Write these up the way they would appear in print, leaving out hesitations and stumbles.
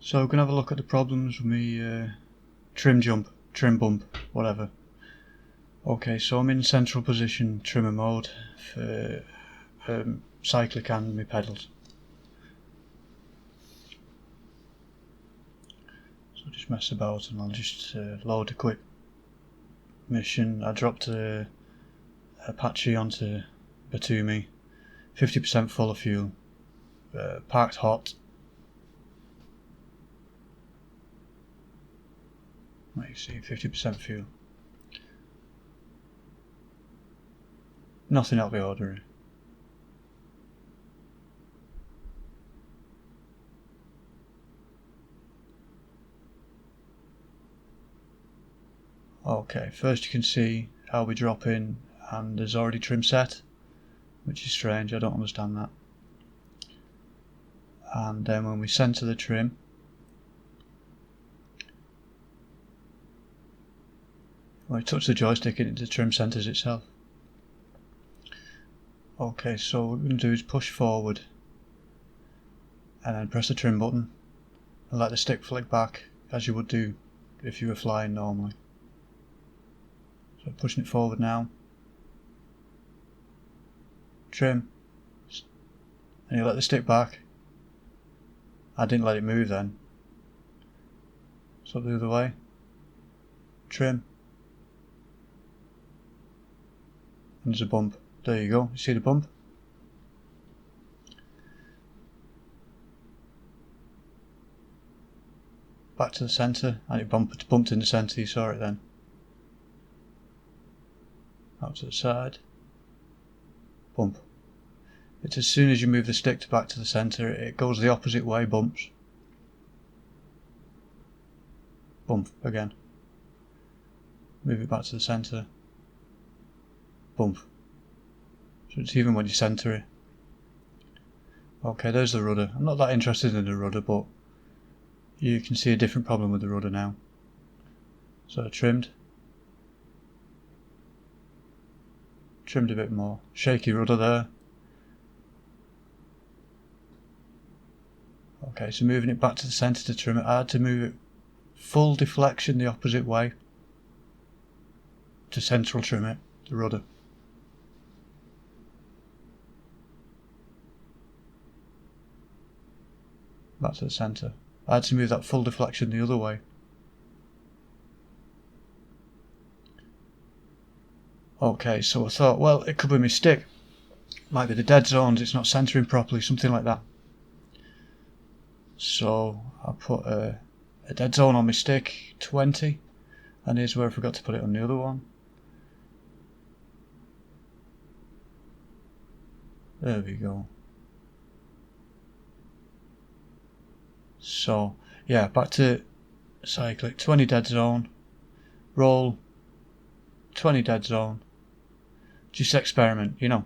So we're going to have a look at the problems with me trim bump, whatever. Okay, so I'm in central position trimmer mode for cyclic and my pedals. So I'll just mess about and I'll just load a quick mission. I dropped Apache onto Batumi, 50% full of fuel, parked hot. Like you see, 50% fuel. Nothing out of the ordinary. Okay, first you can see how we drop in and there's already trim set, which is strange, I don't understand that. And then when we center the trim, when we touch the joystick the trim centers itself. Okay, so what we're going to do is push forward and then press the trim button and let the stick flick back as you would do if you were flying normally. So pushing it forward now, trim, and you let the stick back. I didn't let it move then, so the other way, trim, and there's a bump. There you go, you see the bump? Back to the centre, and it bumped in the centre, you saw it then. Out to the side, bump. It's as soon as you move the stick back to the centre, it goes the opposite way, bumps. Bump again. Move it back to the centre, bump. So it's even when you centre it. Okay, there's the rudder. I'm not that interested in the rudder, but you can see a different problem with the rudder now. So trimmed a bit more. Shaky rudder there. Okay, so moving it back to the centre to trim it, I had to move it full deflection the opposite way to central trim it, the rudder. Back to the centre. I had to move that full deflection the other way. Okay, so I thought, well, it could be my stick. Might be the dead zones, it's not centering properly, something like that. So I put a dead zone on my stick, 20, and here's where I forgot to put it on the other one. There we go. So yeah, back to cyclic, 20 dead zone, roll, 20 dead zone, just experiment, you know.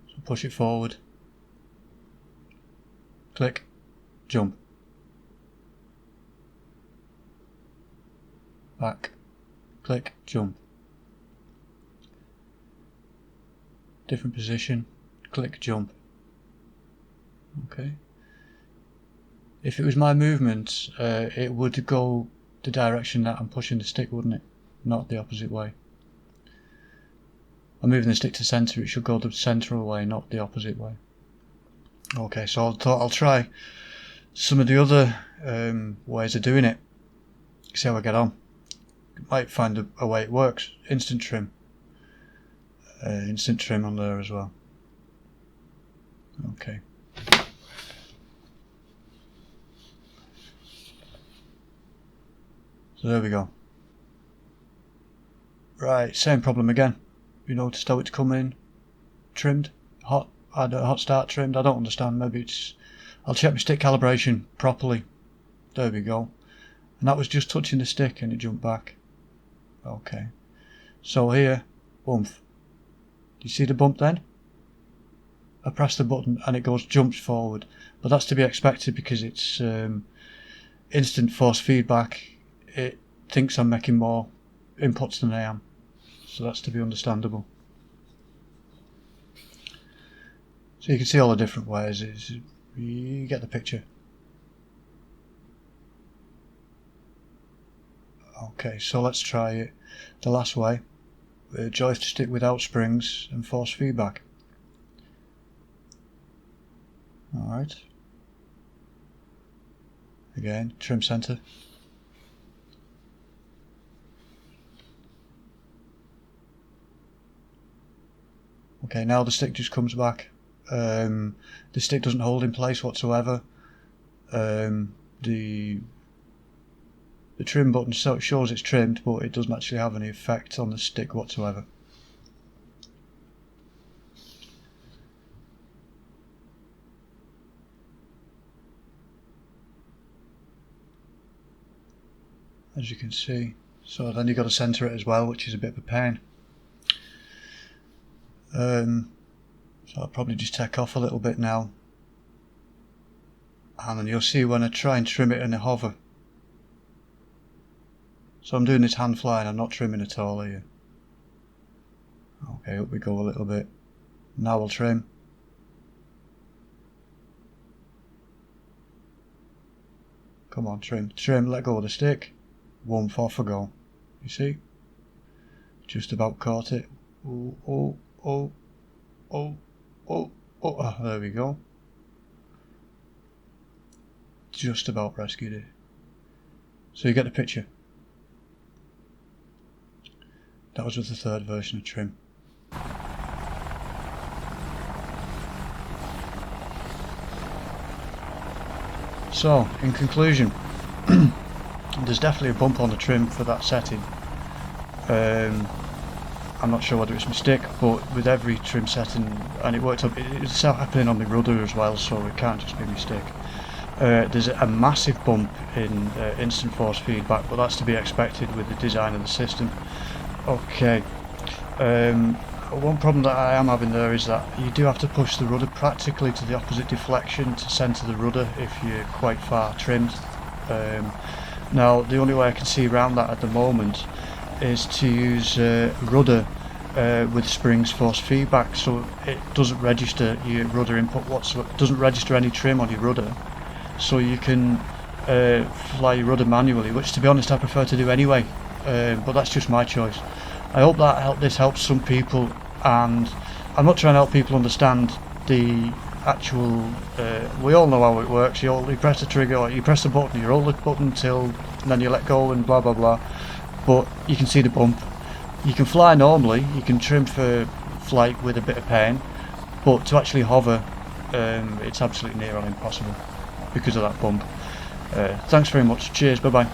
So push it forward, click, jump, back, click, jump, different position, click, jump. Okay. If it was my movement, it would go the direction that I'm pushing the stick, wouldn't it? Not the opposite way. I'm moving the stick to centre, it should go the central way, not the opposite way. Okay, so I thought I'll try some of the other ways of doing it. See how I get on. Might find a way it works. Instant trim on there as well. Okay. So there we go. Right, same problem again. You noticed how it's come in, trimmed, hot. I had a hot start trimmed. I don't understand. Maybe it's. I'll check my stick calibration properly. There we go. And that was just touching the stick and it jumped back. Okay. So here, bump. Do you see the bump then? I press the button and it jumps forward. But that's to be expected because it's instant force feedback. It thinks I'm making more inputs than I am, so that's to be understandable. So you can see all the different ways. You get the picture. Okay, so let's try it the last way. Joystick without springs and force feedback. Alright. Again, trim center. Okay, now the stick just comes back. The stick doesn't hold in place whatsoever. The trim button shows it's trimmed, but it doesn't actually have any effect on the stick whatsoever. As you can see. So then you've got to centre it as well, which is a bit of a pain. So I'll probably just take off a little bit now, and then you'll see when I try and trim it in a hover. So I'm doing this hand flying, I'm not trimming at all here. Okay, up we go a little bit. Now I'll trim. Come on, trim, let go of the stick. One off a go. You see? Just about caught it. Oh, there we go. Just about rescued it. So you get the picture. That was with the third version of trim. So, in conclusion, there's definitely a bump on the trim for that setting. I'm not sure whether it's a mistake, but with every trim setting, and it worked up, it's happening on the rudder as well, so it can't just be a mistake. There's a massive bump in instant force feedback, but that's to be expected with the design of the system. Okay, one problem that I am having there is that you do have to push the rudder practically to the opposite deflection to centre the rudder if you're quite far trimmed. Now the only way I can see around that at the moment is to use rudder with springs force feedback, so it doesn't register your rudder input whatsoever, it doesn't register any trim on your rudder, so you can fly your rudder manually, which to be honest I prefer to do anyway, but that's just my choice. I hope that this helps some people, and I'm not trying to help people understand the actual, we all know how it works. You press the trigger, or you press the button, you hold the button till, and then you let go and blah blah blah, but you can see the bump. You can fly normally, you can trim for flight with a bit of pain, but to actually hover, it's absolutely near on impossible because of that bump. Thanks very much, cheers, bye bye.